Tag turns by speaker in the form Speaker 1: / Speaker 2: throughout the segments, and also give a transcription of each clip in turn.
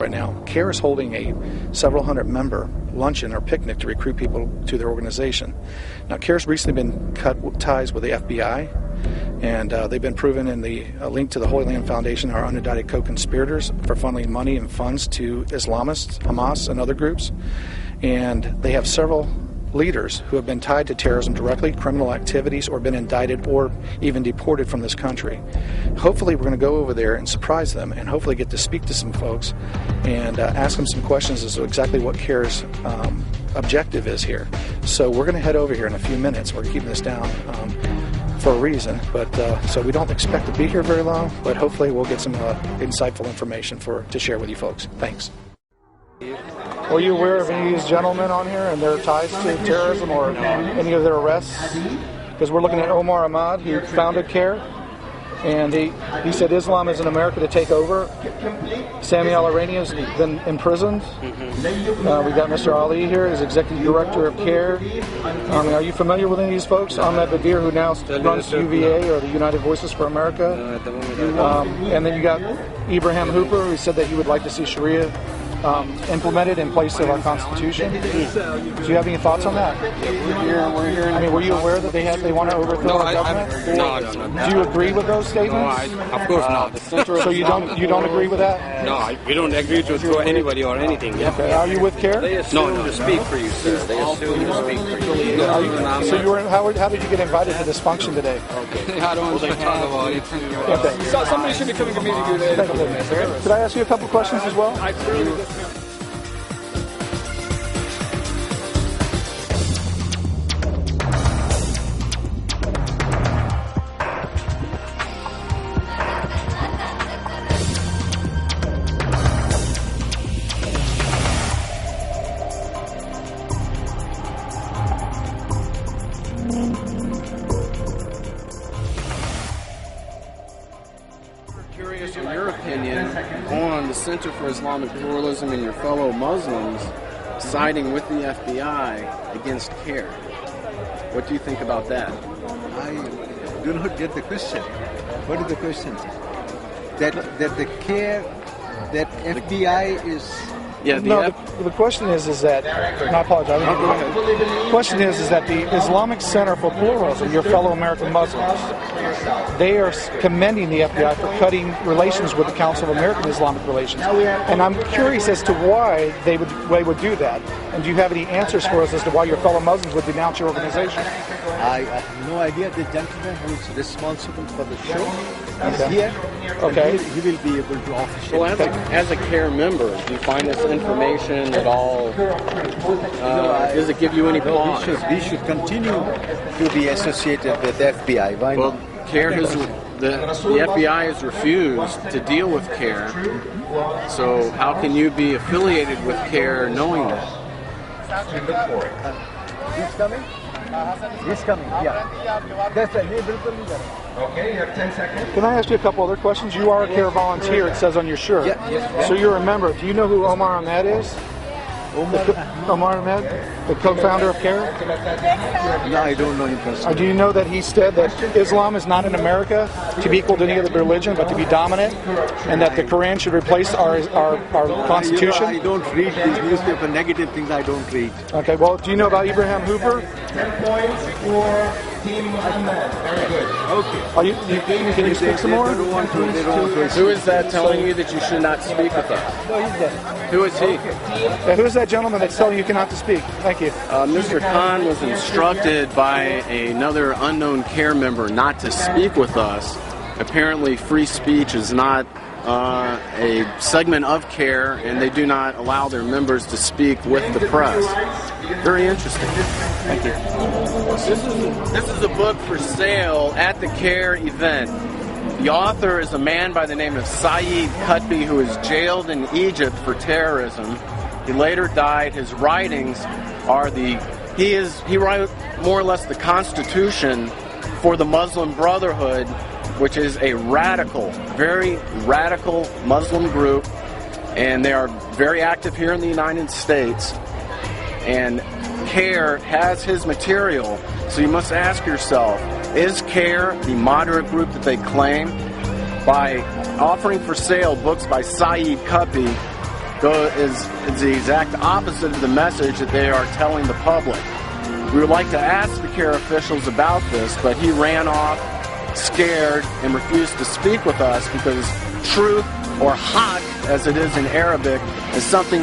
Speaker 1: Right now, CAIR is holding a several hundred member luncheon or picnic to recruit people to their organization. Now, CAIR's recently been cut ties with the FBI, and they've been proven in the link to the Holy Land Foundation are unindicted co-conspirators for funneling money and funds to Islamists, Hamas, and other groups. And they have several leaders who have been tied to terrorism directly, criminal activities, or been indicted or even deported from this country. Hopefully we're going to go over there and surprise them and hopefully get to speak to some folks and ask them some questions as to exactly what CAIR's objective is here. So we're going to head over here in a few minutes. We're keeping this down for a reason, but so we don't expect to be here very long, but hopefully we'll get some insightful information to share with you folks. Thanks. Are you aware of any of these gentlemen on here and their ties to terrorism or any of their arrests? Because we're looking at Omar Ahmad, who founded CAIR, and he said Islam is in America to take over. Sami al-Irani has been imprisoned. We got Mr. Ali here, he's executive director of CAIR. Are you familiar with any of these folks? Ahmed Badir, who now runs UVA, or the United Voices for America. And then you got Ibrahim Hooper, who said that he would like to see Sharia implemented in place of our Constitution. Do you have any thoughts on that?
Speaker 2: We're here.
Speaker 1: I mean, were you aware that they want to overthrow our government?
Speaker 2: No.
Speaker 1: Do you agree with those statements?
Speaker 2: No, of course not.
Speaker 1: So you don't agree with that?
Speaker 2: No, we don't agree to throw anybody or anything.
Speaker 1: Okay. Are you with CAIR?
Speaker 3: They assume to speak for you, sir. They assume to speak for you.
Speaker 1: How did you get invited to this function today?
Speaker 2: Okay. I don't want to talk about it.
Speaker 1: Okay.
Speaker 4: So somebody should be coming to me to do that.
Speaker 1: Could I ask you a couple questions as well?
Speaker 3: Curious in your opinion on the Center for Islamic Pluralism and your fellow Muslims siding with the FBI against CAIR. What do you think about that?
Speaker 5: I do not get the question. What is the question? That the CAIR, that FBI is...
Speaker 3: Yeah,
Speaker 1: the question is that, and I apologize. The question is that the Islamic Center for Pluralism, your fellow American Muslims, they are commending the FBI for cutting relations with the Council of American Islamic Relations. And I'm curious as to why they would do that. And do you have any answers for us as to why your fellow Muslims would denounce your organization?
Speaker 5: I have no idea. The gentleman who is responsible for the show is here.
Speaker 1: Okay.
Speaker 5: He will be able to officially...
Speaker 3: Well, as a CAIR member, do you find this information at all? Does it give you any pause?
Speaker 5: We should continue to be associated with the FBI. Why not?
Speaker 3: Well, CAIR has... The FBI has refused to deal with CAIR, so how can you be affiliated with CAIR knowing that?
Speaker 5: He's coming? He's coming, yeah. That's right.
Speaker 4: Okay, you have 10 seconds.
Speaker 1: Can I ask you a couple other questions? You are a CAIR volunteer, it says on your shirt.
Speaker 5: Yeah.
Speaker 1: So you're a member. Do you know who Omar Ahmad is? Omar Ahmad, the co-founder of CAIR?
Speaker 5: No, I don't know him personally.
Speaker 1: Do you know that he said that Islam is not in America to be equal to any other religion, but to be dominant, and that the Quran should replace our Constitution?
Speaker 5: I don't read these newspaper negative things. I don't read.
Speaker 1: Okay, well, do you know about Ibrahim Hooper?
Speaker 4: 10 points for Team Ahmed. Very good.
Speaker 5: Okay.
Speaker 1: Can you speak some more?
Speaker 3: Who is that telling you that you should not speak with us?
Speaker 5: No, he's there.
Speaker 3: Who is he?
Speaker 1: Who is that gentleman that's telling you cannot to speak? Thank you.
Speaker 3: Mr. Khan was instructed by another unknown CAIR member not to speak with us. Apparently, free speech is not a segment of CAIR, and they do not allow their members to speak with the press. Very interesting.
Speaker 1: Thank you.
Speaker 3: This is a book for sale at the CAIR event. The author is a man by the name of Sayyid Qutb, who is jailed in Egypt for terrorism. He later died. His writings are he wrote more or less the Constitution for the Muslim Brotherhood, which is a radical, very radical Muslim group, and they are very active here in the United States. And CAIR has his material, so you must ask yourself, is CAIR the moderate group that they claim? By offering for sale books by Sayyid Qutb, is the exact opposite of the message that they are telling the public. We would like to ask the CAIR officials about this, but he ran off scared and refused to speak with us because truth, or haq as it is in Arabic, is something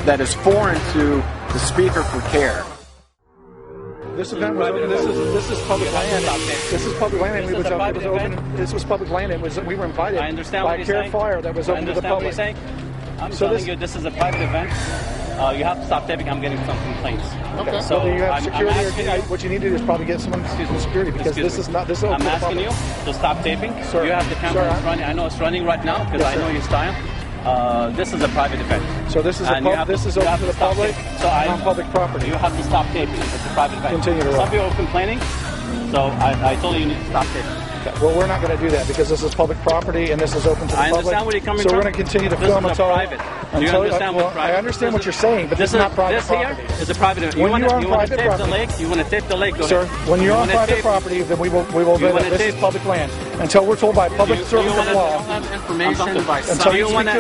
Speaker 3: that is foreign to the speaker for CAIR.
Speaker 1: This event was open. This is public land. This is public land. It was open. This was public land. We were invited by a CAIR flyer that was open to the public.
Speaker 6: I'm telling you, this is a private event. You have to stop taping. I'm getting some complaints.
Speaker 1: Okay.
Speaker 6: So
Speaker 1: you have security.
Speaker 6: what
Speaker 1: you need to do is probably get someone from security because this is not. This is open
Speaker 6: I'm
Speaker 1: to the public.
Speaker 6: asking you to stop taping.
Speaker 1: Sir,
Speaker 6: you have the camera running. I know it's running right now because I know your style. This is a private event.
Speaker 1: So this is open to the public.
Speaker 6: So
Speaker 1: on public property.
Speaker 6: You have to stop taping. It's a private event.
Speaker 1: Continue to run.
Speaker 6: Some people are complaining. So I told you need to stop taping.
Speaker 1: Okay. Well, we're not going to do that because this is public property and this is open to the public.
Speaker 6: I understand where you're coming from.
Speaker 1: So we're going to continue to film until
Speaker 6: private. Do you understand what private?
Speaker 1: I understand what you're saying, but this is not private property.
Speaker 6: This here is a private event.
Speaker 1: When you are on private
Speaker 6: tape
Speaker 1: property,
Speaker 6: the lake. You want to tape the lake? Go
Speaker 1: sir.
Speaker 6: ahead.
Speaker 1: When you're on private property, then we will. This is public land until we're told by public servants of law.
Speaker 3: Information by
Speaker 6: do you want to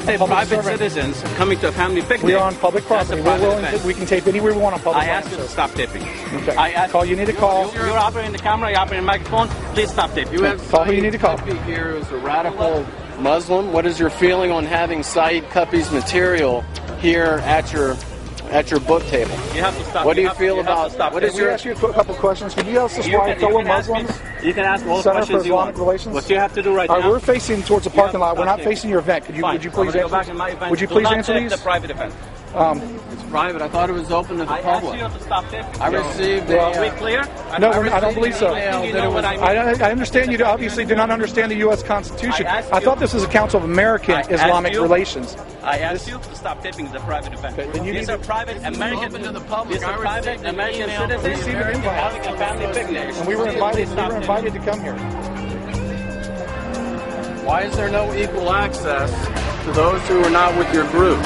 Speaker 6: tape private citizens coming to a family picnic?
Speaker 1: We are on public property. We're willing to. We can tape anywhere we want on public
Speaker 6: land. I ask you to stop taping.
Speaker 1: Okay. I ask you. You need to call.
Speaker 6: You're operating the camera. You're operating the microphone. Please stop taping.
Speaker 3: You have
Speaker 1: call who you need to call.
Speaker 3: Here is a radical Muslim. What is your feeling on having Sayyid Qutb's material here at your book table?
Speaker 6: You have to stop.
Speaker 3: What do you feel about? What is your?
Speaker 1: Ask you a couple questions. Can you ask us why fellow Muslims?
Speaker 6: You can ask all the
Speaker 1: Center
Speaker 6: questions
Speaker 1: for Islamic
Speaker 6: you want.
Speaker 1: Relations.
Speaker 6: What you have to do right now?
Speaker 1: We're facing towards the parking lot. We're not facing your event. Would you please answer? Would you please answer these?
Speaker 6: The private event.
Speaker 3: It's private. I thought it was open to the public.
Speaker 6: I asked you to stop taping.
Speaker 3: I received.
Speaker 6: Are we clear?
Speaker 1: No, I don't believe so.
Speaker 6: I
Speaker 1: understand you obviously do not understand the U.S. Constitution. I thought this was a Council of American Islamic Relations.
Speaker 6: I asked you to stop taping the private event. These are private American
Speaker 3: to the public.
Speaker 6: These are private American citizens having a family picnic.
Speaker 1: And we were invited to come here.
Speaker 3: Why is there no equal access to those who are not with your group?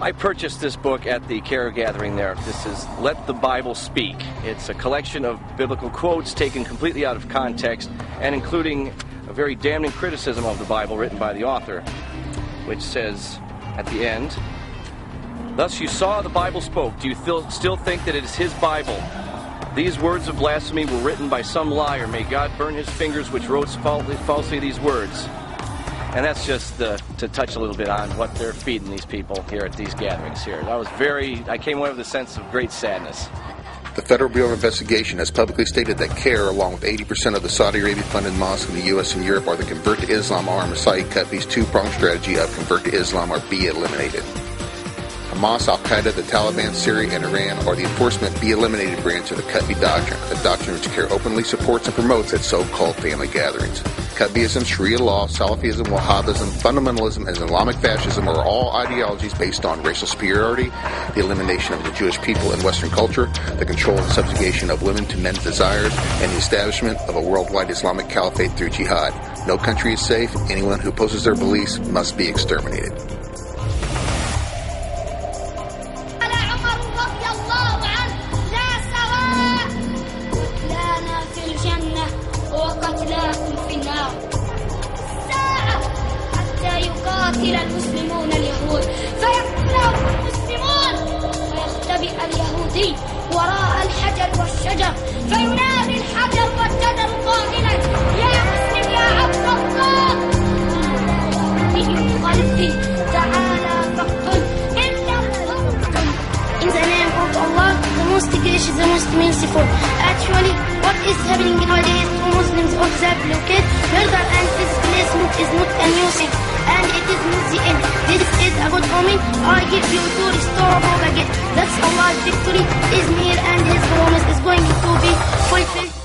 Speaker 7: I purchased this book at the CAIR gathering there. This is Let the Bible Speak. It's a collection of biblical quotes taken completely out of context and including a very damning criticism of the Bible written by the author, which says at the end, "Thus you saw the Bible spoke. Do you still think that it is his Bible? These words of blasphemy were written by some liar. May God burn his fingers which wrote falsely these words." And that's just to touch a little bit on what they're feeding these people here at these gatherings here. I came away with a sense of great sadness.
Speaker 8: The Federal Bureau of Investigation has publicly stated that CAIR, along with 80% of the Saudi Arabia-funded mosques in the U.S. and Europe, are the Convert to Islam arm of Sayyid Qutb's two-pronged strategy of Convert to Islam or be eliminated. Hamas, Al-Qaeda, the Taliban, Syria, and Iran are the enforcement be eliminated branch of the Qutb doctrine, a doctrine which CAIR openly supports and promotes at so-called family gatherings. Qutbism, Sharia law, Salafism, Wahhabism, fundamentalism, and Islamic fascism are all ideologies based on racial superiority, the elimination of the Jewish people in Western culture, the control and subjugation of women to men's desires, and the establishment of a worldwide Islamic caliphate through jihad. No country is safe. Anyone who opposes their beliefs must be exterminated.
Speaker 9: يقاتل المسلمون اليهود فيقتلهم المسلمون ويختبئ اليهودي وراء الحجر والشجر فينادي الحجر والشجر قائلا يا مسلم يا عبد الله من خلفي تعالى فاقتل In the name of Allah, the most gracious, the most merciful. Actually, what is happening nowadays to Muslims of that blockade, murder and displacement is not a new thing. And it is not the end. This is a good omen. I give you to restore hope again. That's Allah's victory is near and His promise is going to be fulfilled.